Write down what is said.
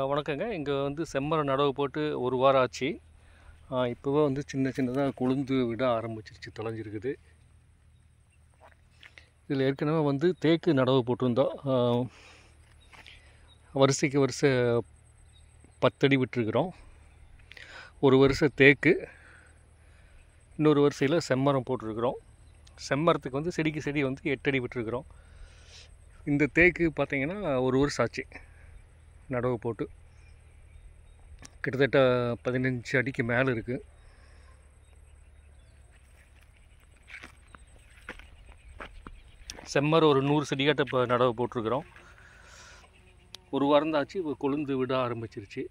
வணக்கங்க. இங்கே வந்து செம்மரம் நடவு போட்டு ஒரு வாரம் ஆச்சு. இப்போவே வந்து சின்ன சின்னதாக கொழுந்து விட ஆரம்பிச்சிருச்சு, தொலைஞ்சிருக்குது. இதில் ஏற்கனவே வந்து தேக்கு நடவு போட்டிருந்தோம். வரிசைக்கு வரிசை 10 அடி விட்டுருக்குறோம். ஒரு வருஷம் தேக்கு, இன்னொரு வரிசையில் செம்மரம் போட்டிருக்கிறோம். செம்மரத்துக்கு வந்து செடிக்கு செடி வந்து 8 அடி விட்டுருக்குறோம். இந்த தேக்கு பார்த்திங்கன்னா ஒரு வருஷம் ஆச்சு நடவு போட்டு. கிட்டத்தட்ட 15 அடிக்கு மேலே இருக்குது. செம்மரம் ஒரு 100 செடியாட்ட இப்போ நடவு போட்டிருக்கிறோம். ஒரு வாரம் தான் ஆச்சு, இப்போ கொழுந்து விட ஆரம்பிச்சிருச்சு.